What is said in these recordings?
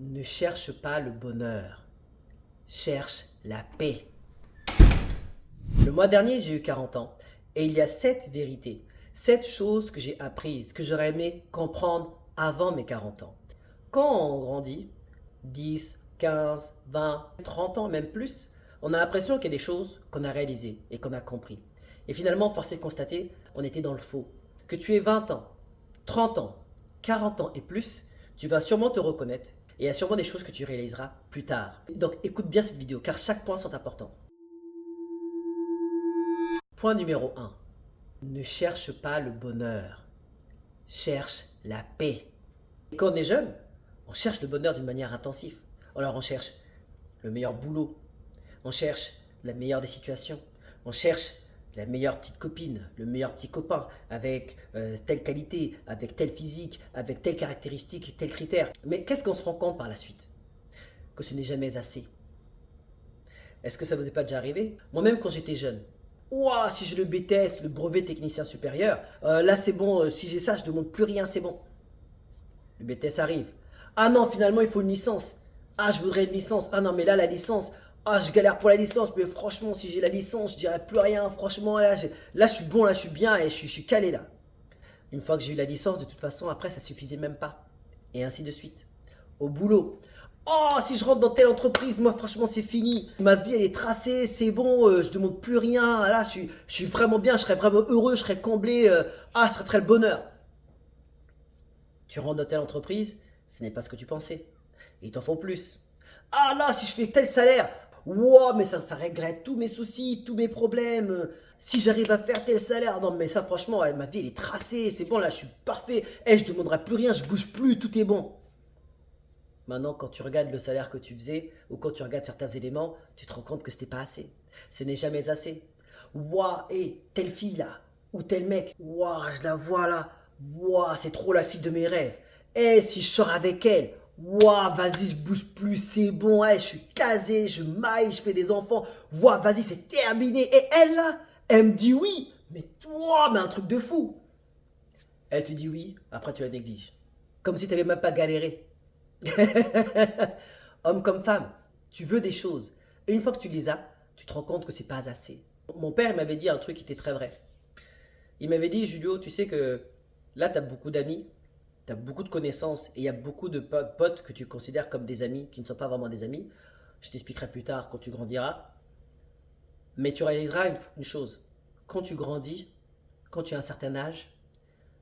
Ne cherche pas le bonheur, cherche la paix. Le mois dernier, j'ai eu 40 ans et il y a 7 vérités, 7 choses que j'ai apprises, que j'aurais aimé comprendre avant mes 40 ans. Quand on grandit, 10, 15, 20, 30 ans, même plus, on a l'impression qu'il y a des choses qu'on a réalisées et qu'on a compris. Et finalement, force est de constater, on était dans le faux. Que tu aies 20 ans, 30 ans, 40 ans et plus, tu vas sûrement te reconnaître et il y a sûrement des choses que tu réaliseras plus tard. Donc écoute bien cette vidéo car chaque point est important. Point numéro 1. Ne cherche pas le bonheur, cherche la paix. Et quand on est jeune, on cherche le bonheur d'une manière intensive. Alors on cherche le meilleur boulot, on cherche la meilleure des situations, on cherche la meilleure petite copine, le meilleur petit copain, avec telle qualité, avec tel physique, avec telle caractéristique, tel critère. Mais qu'est-ce qu'on se rend compte par la suite? Que ce n'est jamais assez. Est-ce que ça vous est pas déjà arrivé? Moi-même quand j'étais jeune, ouah, si j'ai le BTS, le brevet technicien supérieur, là c'est bon, si j'ai ça, je ne demande plus rien, c'est bon. Le BTS arrive. Ah non, finalement il faut une licence. Ah, je voudrais une licence. Ah non, mais là la licence. Ah, je galère pour la licence, mais franchement, si j'ai la licence, je dirais plus rien. Franchement, là je suis bon, là je suis bien et je suis calé là. Une fois que j'ai eu la licence, de toute façon, après ça suffisait même pas. Et ainsi de suite. Au boulot. Oh, si je rentre dans telle entreprise, moi franchement c'est fini. Ma vie elle est tracée, c'est bon, je demande plus rien. Là, je suis vraiment bien, je serais vraiment heureux, je serais comblé. Ah, ce serait très le bonheur. Tu rentres dans telle entreprise, ce n'est pas ce que tu pensais. Et ils t'en font plus. Ah là, si je fais tel salaire, wow, mais ça réglerait tous mes soucis, tous mes problèmes. Si j'arrive à faire tel salaire, non mais ça franchement, ouais, ma vie elle est tracée, c'est bon là, je suis parfait. Eh, je ne demanderai plus rien, je bouge plus, tout est bon. Maintenant, quand tu regardes le salaire que tu faisais, ou quand tu regardes certains éléments, tu te rends compte que c'était pas assez. Ce n'est jamais assez. Waouh, hé, telle fille là, ou tel mec, waouh, je la vois là, waouh, c'est trop la fille de mes rêves. Eh, si je sors avec elle, waouh, vas-y, je bouge plus, c'est bon, eh, je suis casé, je maille, je fais des enfants, waouh, vas-y, c'est terminé. Et elle là, elle me dit oui, mais toi, mais un truc de fou. Elle te dit oui, après tu la négliges. Comme si tu n'avais même pas galéré. Homme comme femme, tu veux des choses. Et une fois que tu les as, tu te rends compte que c'est pas assez. Mon père m'avait dit un truc qui était très vrai. Il m'avait dit, Julio, tu sais que là, tu as beaucoup d'amis, tu as beaucoup de connaissances et il y a beaucoup de potes que tu considères comme des amis, qui ne sont pas vraiment des amis. Je t'expliquerai plus tard quand tu grandiras. Mais tu réaliseras une chose. Quand tu grandis, quand tu as un certain âge,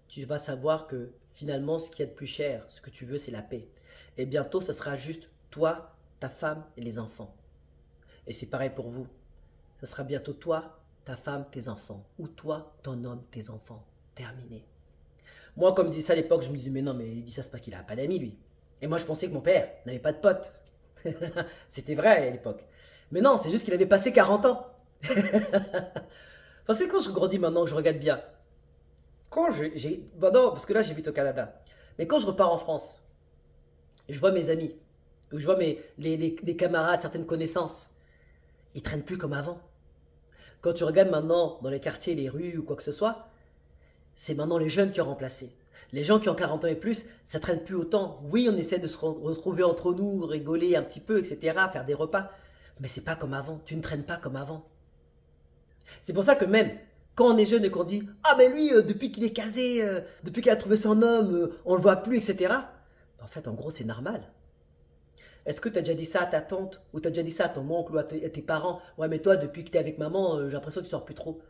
tu vas savoir que finalement, ce qu'il y a de plus cher, ce que tu veux, c'est la paix. Et bientôt, ça sera juste toi, ta femme et les enfants. Et c'est pareil pour vous. Ça sera bientôt toi, ta femme, tes enfants. Ou toi, ton homme, tes enfants. Terminé. Moi, comme il disait ça à l'époque, je me disais, mais non, mais il dit ça, c'est pas qu'il a pas d'amis, lui. Et moi, je pensais que mon père n'avait pas de potes. C'était vrai à l'époque. Mais non, c'est juste qu'il avait passé 40 ans. Parce que quand je grandis maintenant, que je regarde bien, quand j'ai. Bah non, parce que là, j'habite au Canada. Mais quand je repars en France, je vois mes amis, ou je vois les camarades, certaines connaissances, ils traînent plus comme avant. Quand tu regardes maintenant dans les quartiers, les rues ou quoi que ce soit, c'est maintenant les jeunes qui ont remplacé. Les gens qui ont 40 ans et plus, ça traîne plus autant. Oui, on essaie de se retrouver entre nous, rigoler un petit peu, etc., faire des repas. Mais c'est pas comme avant. Tu ne traînes pas comme avant. C'est pour ça que même quand on est jeune et qu'on dit ah mais lui depuis qu'il est casé, depuis qu'il a trouvé son homme, on le voit plus, etc. En fait, en gros, c'est normal. Est-ce que tu as déjà dit ça à ta tante ou tu as déjà dit ça à ton oncle ou à tes parents? Ouais, mais toi, depuis que tu es avec maman, j'ai l'impression que tu sors plus trop.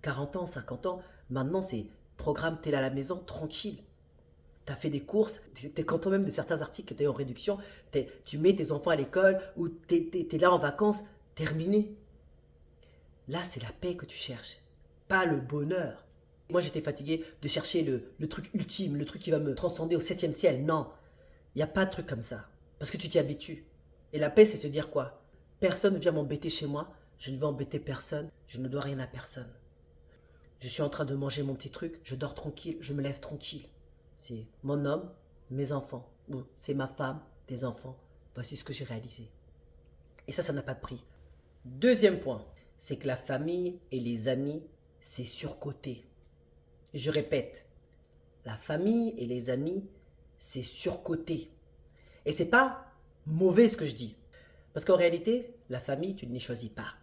40 ans, 50 ans, maintenant c'est programme, t'es là à la maison, tranquille. T'as fait des courses, t'es content même de certains articles que t'as eu en réduction, tu mets tes enfants à l'école ou t'es là en vacances, terminé. Là, c'est la paix que tu cherches, pas le bonheur. Moi, j'étais fatigué de chercher le truc ultime, le truc qui va me transcender au septième ciel. Non, il n'y a pas de truc comme ça. Parce que tu t'y habitues. Et la paix, c'est se dire quoi? Personne ne vient m'embêter chez moi, je ne vais embêter personne, je ne dois rien à personne. Je suis en train de manger mon petit truc, je dors tranquille, je me lève tranquille. C'est mon homme, mes enfants. Ou c'est ma femme, des enfants. Voici ce que j'ai réalisé. Et ça n'a pas de prix. Deuxième point, c'est que la famille et les amis, c'est surcoté. Je répète, la famille et les amis, c'est surcoté. Et c'est pas mauvais ce que je dis. Parce qu'en réalité, la famille, tu ne les choisis pas.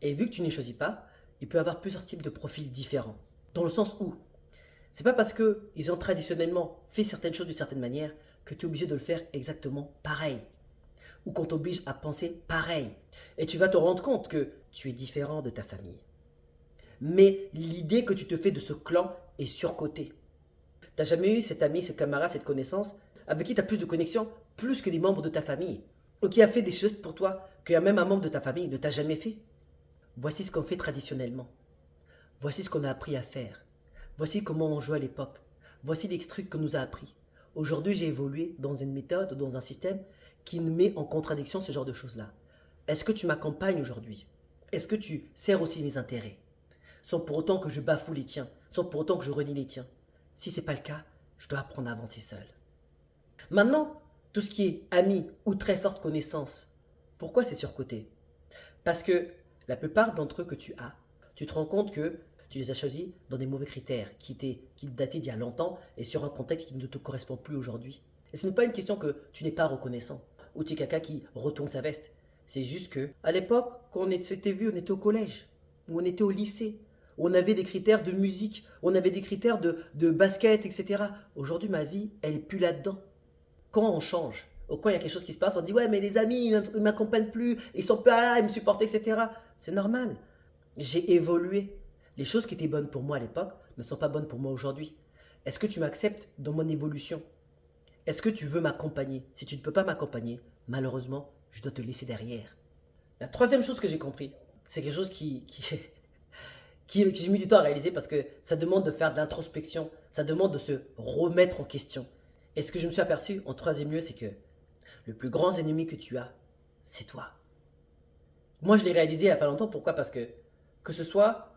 Et vu que tu ne les choisis pas, il peut y avoir plusieurs types de profils différents. Dans le sens où, c'est pas parce qu'ils ont traditionnellement fait certaines choses d'une certaine manière que tu es obligé de le faire exactement pareil. Ou qu'on t'oblige à penser pareil. Et tu vas te rendre compte que tu es différent de ta famille. Mais l'idée que tu te fais de ce clan est surcotée. T'as jamais eu cet ami, ce camarade, cette connaissance avec qui tu as plus de connexion, plus que les membres de ta famille, ou qui a fait des choses pour toi que même un membre de ta famille ne t'a jamais fait. Voici ce qu'on fait traditionnellement. Voici ce qu'on a appris à faire. Voici comment on jouait à l'époque. Voici les trucs qu'on nous a appris. Aujourd'hui, j'ai évolué dans une méthode, dans un système qui met en contradiction ce genre de choses-là. Est-ce que tu m'accompagnes aujourd'hui? Est-ce que tu sers aussi mes intérêts? Sans pour autant que je bafoue les tiens, sans pour autant que je renie les tiens. Si ce n'est pas le cas, je dois apprendre à avancer seul. Maintenant, tout ce qui est amis ou très forte connaissance, pourquoi c'est surcoté? Parce que la plupart d'entre eux que tu as, tu te rends compte que tu les as choisis dans des mauvais critères qui dataient d'il y a longtemps et sur un contexte qui ne te correspond plus aujourd'hui. Et ce n'est pas une question que tu n'es pas reconnaissant ou tu es quelqu'un qui retourne sa veste. C'est juste que, à l'époque, quand on s'était vu, on était au collège ou on était au lycée, où on avait des critères de musique, où on avait des critères de basket, etc. Aujourd'hui, ma vie, elle n'est plus là-dedans. Quand on change, ou quand il y a quelque chose qui se passe, on dit ouais, mais les amis, ils ne m'accompagnent plus, ils sont pas là, ils me supportent, etc. C'est normal. J'ai évolué. Les choses qui étaient bonnes pour moi à l'époque ne sont pas bonnes pour moi aujourd'hui. Est-ce que tu m'acceptes dans mon évolution? Est-ce que tu veux m'accompagner? Si tu ne peux pas m'accompagner, malheureusement, je dois te laisser derrière. La troisième chose que j'ai compris, c'est quelque chose que j'ai mis du temps à réaliser parce que ça demande de faire de l'introspection, ça demande de se remettre en question. Et ce que je me suis aperçu en troisième lieu, c'est que le plus grand ennemi que tu as, c'est toi. Moi, je l'ai réalisé il n'y a pas longtemps. Pourquoi? Parce que ce soit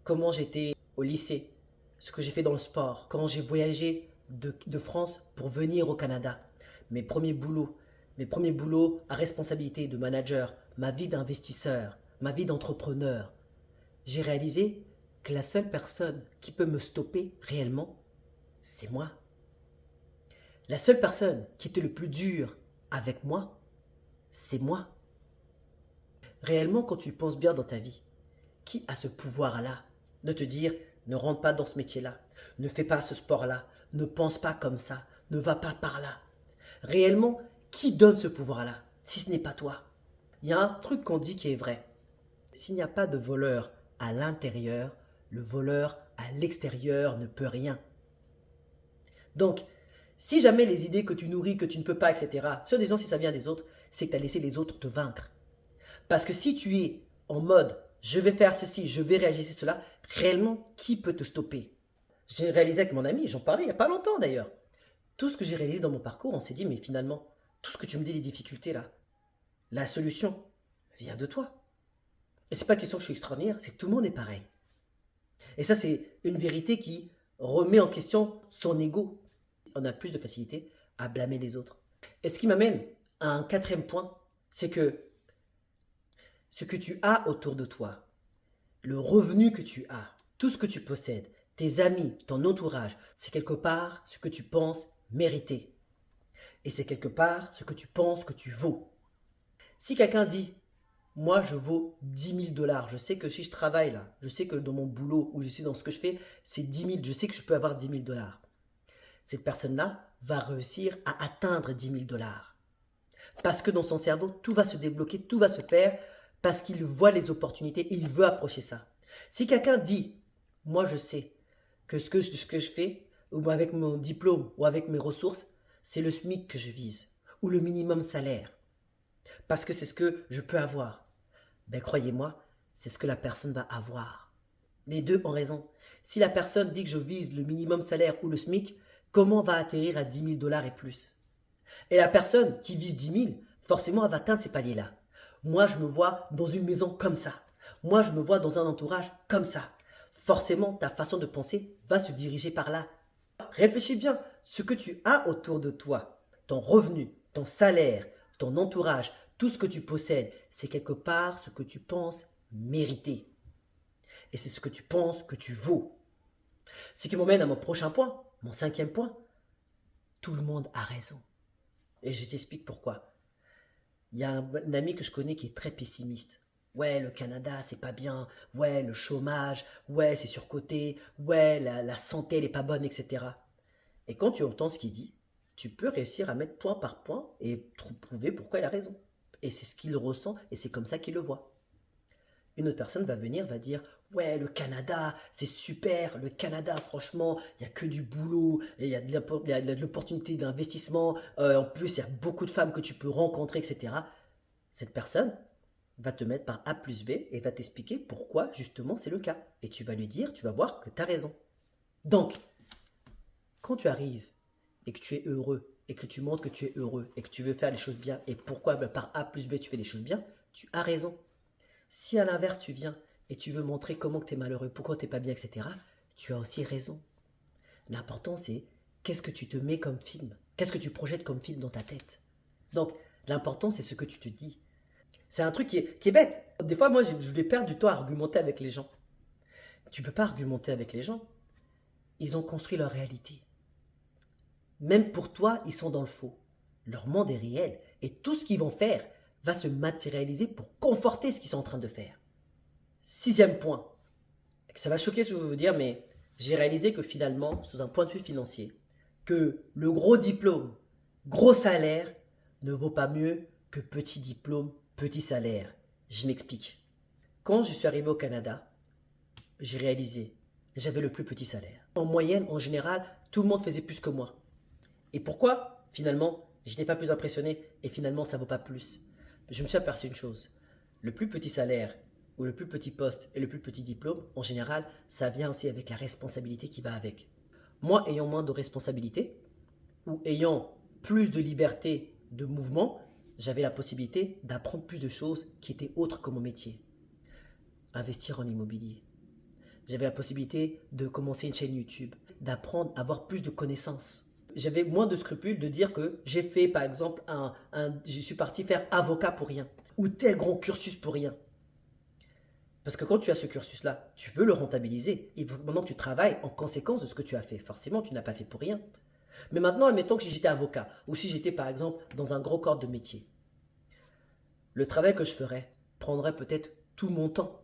comment j'étais au lycée, ce que j'ai fait dans le sport, quand j'ai voyagé de France pour venir au Canada, mes premiers boulots à responsabilité de manager, ma vie d'investisseur, ma vie d'entrepreneur, j'ai réalisé que la seule personne qui peut me stopper réellement, c'est moi. La seule personne qui était le plus dur avec moi, c'est moi. Réellement, quand tu penses bien dans ta vie, qui a ce pouvoir-là de te dire ne rentre pas dans ce métier-là, ne fais pas ce sport-là, ne pense pas comme ça, ne va pas par là? Réellement, qui donne ce pouvoir-là si ce n'est pas toi? Il y a un truc qu'on dit qui est vrai. S'il n'y a pas de voleur à l'intérieur, le voleur à l'extérieur ne peut rien. Donc, si jamais les idées que tu nourris, que tu ne peux pas, etc., se disant si ça vient des autres, c'est que tu as laissé les autres te vaincre. Parce que si tu es en mode je vais faire ceci, je vais réagir cela, réellement, qui peut te stopper? J'ai réalisé avec mon ami, j'en parlais il n'y a pas longtemps d'ailleurs. Tout ce que j'ai réalisé dans mon parcours, on s'est dit, mais finalement, tout ce que tu me dis, les difficultés là, la solution vient de toi. Et c'est pas question que je suis extraordinaire, c'est que tout le monde est pareil. Et ça, c'est une vérité qui remet en question son ego. On a plus de facilité à blâmer les autres. Et ce qui m'amène à un quatrième point, c'est que ce que tu as autour de toi, le revenu que tu as, tout ce que tu possèdes, tes amis, ton entourage, c'est quelque part ce que tu penses mériter. Et c'est quelque part ce que tu penses que tu vaux. Si quelqu'un dit, moi je vaux 10 000 $, je sais que si je travaille là, je sais que dans mon boulot ou je sais dans ce que je fais, c'est 10 000, je sais que je peux avoir 10 000 $. Cette personne-là va réussir à atteindre 10 000 $. Parce que dans son cerveau, tout va se débloquer, tout va se faire parce qu'il voit les opportunités et il veut approcher ça. Si quelqu'un dit, moi je sais que ce que je fais, ou avec mon diplôme ou avec mes ressources, c'est le SMIC que je vise, ou le minimum salaire, parce que c'est ce que je peux avoir. Ben croyez-moi, c'est ce que la personne va avoir. Les deux ont raison. Si la personne dit que je vise le minimum salaire ou le SMIC, comment va atterrir à 10 000 $ et plus? Et la personne qui vise 10 000, forcément, elle va atteindre ces paliers-là. Moi, je me vois dans une maison comme ça. Moi, je me vois dans un entourage comme ça. Forcément, ta façon de penser va se diriger par là. Réfléchis bien, ce que tu as autour de toi, ton revenu, ton salaire, ton entourage, tout ce que tu possèdes, c'est quelque part ce que tu penses mériter. Et c'est ce que tu penses que tu vaux. Ce qui m'emmène à mon prochain point, mon cinquième point. Tout le monde a raison. Et je t'explique pourquoi. Il y a un ami que je connais qui est très pessimiste. Ouais, le Canada, c'est pas bien. Ouais, le chômage. Ouais, c'est surcoté. Ouais, la santé, elle est pas bonne, etc. Et quand tu entends ce qu'il dit, tu peux réussir à mettre point par point et prouver pourquoi il a raison. Et c'est ce qu'il ressent et c'est comme ça qu'il le voit. Une autre personne va venir, va dire ouais, le Canada, c'est super, le Canada, franchement, il n'y a que du boulot, et il y a de l'opportunité d'investissement, en plus, il y a beaucoup de femmes que tu peux rencontrer, etc. Cette personne va te mettre par A plus B et va t'expliquer pourquoi, justement, c'est le cas. Et tu vas lui dire, tu vas voir que tu as raison. Donc, quand tu arrives et que tu es heureux, et que tu montres que tu es heureux, et que tu veux faire les choses bien, et pourquoi par A plus B tu fais les choses bien, tu as raison. Si à l'inverse tu viens et tu veux montrer comment tu es malheureux, pourquoi tu n'es pas bien, etc., tu as aussi raison. L'important c'est qu'est-ce que tu te mets comme film, qu'est-ce que tu projettes comme film dans ta tête. Donc l'important c'est ce que tu te dis. C'est un truc qui est bête. Des fois moi je vais perdre du temps à argumenter avec les gens. Tu ne peux pas argumenter avec les gens. Ils ont construit leur réalité. Même pour toi, ils sont dans le faux. Leur monde est réel et tout ce qu'ils vont faire va se matérialiser pour conforter ce qu'ils sont en train de faire. Sixième point, ça va choquer ce que je vais vous dire, mais j'ai réalisé que finalement, sous un point de vue financier, que le gros diplôme, gros salaire, ne vaut pas mieux que petit diplôme, petit salaire. Je m'explique. Quand je suis arrivé au Canada, j'ai réalisé, j'avais le plus petit salaire. En moyenne, en général, tout le monde faisait plus que moi. Et pourquoi, finalement, je n'étais pas plus impressionné et finalement, ça ne vaut pas plus? Je me suis aperçu une chose. Le plus petit salaire ou le plus petit poste et le plus petit diplôme, en général, ça vient aussi avec la responsabilité qui va avec. Moi, ayant moins de responsabilités ou ayant plus de liberté de mouvement, j'avais la possibilité d'apprendre plus de choses qui étaient autres que mon métier. Investir en immobilier. J'avais la possibilité de commencer une chaîne YouTube, d'apprendre à avoir plus de connaissances. J'avais moins de scrupules de dire que j'ai fait par exemple je suis parti faire avocat pour rien ou tel grand cursus pour rien. Parce que quand tu as ce cursus-là, tu veux le rentabiliser. Il faut maintenant que tu travailles en conséquence de ce que tu as fait. Forcément, tu n'as pas fait pour rien. Mais maintenant, admettons que si j'étais avocat ou si j'étais par exemple dans un gros corps de métier, le travail que je ferais prendrait peut-être tout mon temps.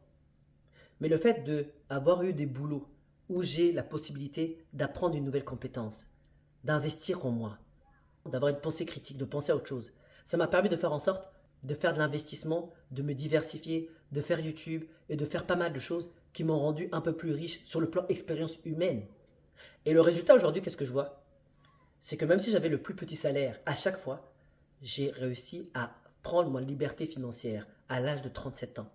Mais le fait d'avoir eu des boulots où j'ai la possibilité d'apprendre une nouvelle compétence, d'investir en moi, d'avoir une pensée critique, de penser à autre chose, ça m'a permis de faire en sorte de faire de l'investissement, de me diversifier, de faire YouTube et de faire pas mal de choses qui m'ont rendu un peu plus riche sur le plan expérience humaine. Et le résultat aujourd'hui, qu'est-ce que je vois? C'est que même si j'avais le plus petit salaire à chaque fois, j'ai réussi à prendre ma liberté financière à l'âge de 37 ans.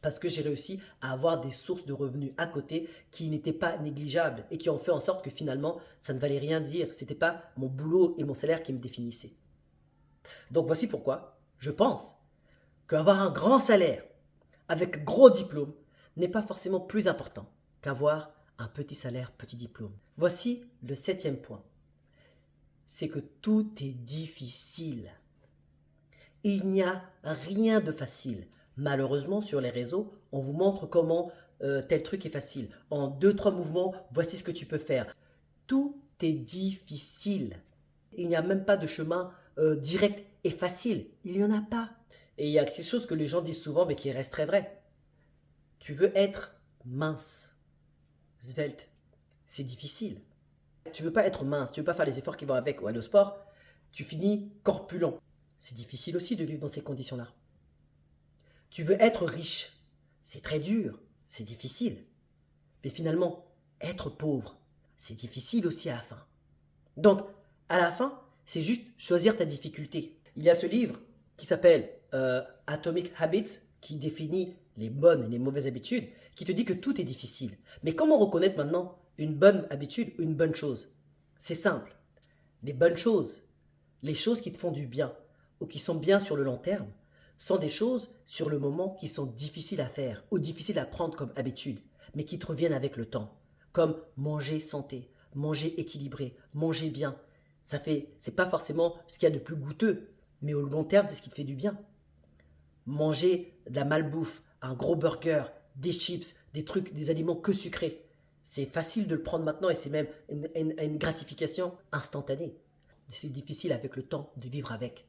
Parce que j'ai réussi à avoir des sources de revenus à côté qui n'étaient pas négligeables et qui ont fait en sorte que finalement, ça ne valait rien dire. Ce n'était pas mon boulot et mon salaire qui me définissaient. Donc voici pourquoi je pense qu'avoir un grand salaire avec gros diplôme n'est pas forcément plus important qu'avoir un petit salaire, petit diplôme. Voici le septième point. C'est que tout est difficile. Il n'y a rien de facile. Malheureusement, sur les réseaux, on vous montre comment tel truc est facile. En 2-3 mouvements, voici ce que tu peux faire. Tout est difficile. Il n'y a même pas de chemin direct et facile. Il n'y en a pas. Et il y a quelque chose que les gens disent souvent, mais qui reste très vrai. Tu veux être mince, svelte. C'est difficile. Tu veux pas être mince, tu veux pas faire les efforts qui vont avec ou aller au sport. Tu finis corpulent. C'est difficile aussi de vivre dans ces conditions-là. Tu veux être riche. C'est très dur, c'est difficile. Mais finalement, être pauvre, c'est difficile aussi à la fin. Donc, à la fin, c'est juste choisir ta difficulté. Il y a ce livre qui s'appelle Atomic Habits, qui définit les bonnes et les mauvaises habitudes, qui te dit que tout est difficile. Mais comment reconnaître maintenant une bonne habitude ou une bonne chose? C'est simple. Les bonnes choses, les choses qui te font du bien ou qui sont bien sur le long terme, sont des choses sur le moment qui sont difficiles à faire ou difficiles à prendre comme habitude, mais qui te reviennent avec le temps. Comme manger santé, manger équilibré, manger bien. C'est pas forcément ce qu'il y a de plus goûteux, mais au long terme, c'est ce qui te fait du bien. Manger de la malbouffe, un gros burger, des chips, des trucs, des aliments que sucrés. C'est facile de le prendre maintenant et c'est même une gratification instantanée. c'est difficile avec le temps de vivre avec.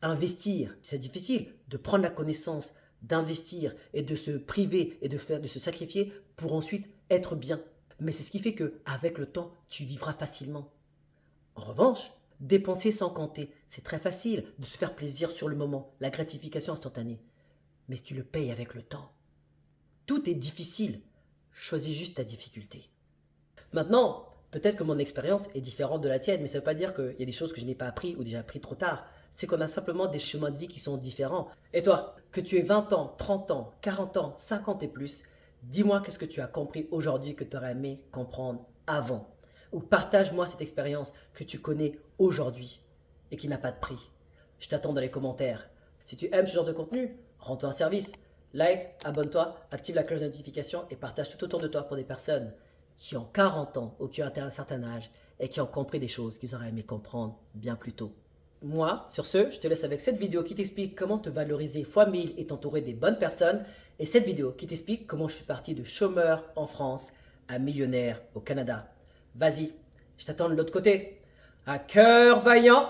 Investir, c'est difficile de prendre la connaissance, d'investir et de se priver et de se sacrifier pour ensuite être bien. Mais c'est ce qui fait que avec le temps, tu vivras facilement. En revanche, dépenser sans compter, c'est très facile de se faire plaisir sur le moment, la gratification instantanée. Mais tu le payes avec le temps. Tout est difficile. Choisis juste ta difficulté. Maintenant, peut-être que mon expérience est différente de la tienne, mais ça ne veut pas dire qu'il y a des choses que je n'ai pas appris ou déjà appris trop tard. C'est qu'on a simplement des chemins de vie qui sont différents. Et toi, que tu aies 20 ans, 30 ans, 40 ans, 50 et plus, dis-moi qu'est-ce que tu as compris aujourd'hui que tu aurais aimé comprendre avant. Ou partage-moi cette expérience que tu connais aujourd'hui et qui n'a pas de prix. Je t'attends dans les commentaires. Si tu aimes ce genre de contenu, rends-toi un service. Like, abonne-toi, active la cloche de notification et partage tout autour de toi pour des personnes qui ont 40 ans ou qui ont atteint un certain âge et qui ont compris des choses qu'ils auraient aimé comprendre bien plus tôt. Moi, sur ce, je te laisse avec cette vidéo qui t'explique comment te valoriser fois 1000 et t'entourer des bonnes personnes, et cette vidéo qui t'explique comment je suis parti de chômeur en France à millionnaire au Canada. Vas-y, je t'attends de l'autre côté. À cœur vaillant,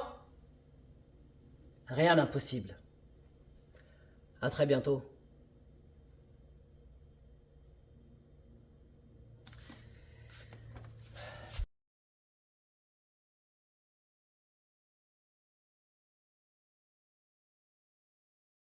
rien d'impossible. À très bientôt.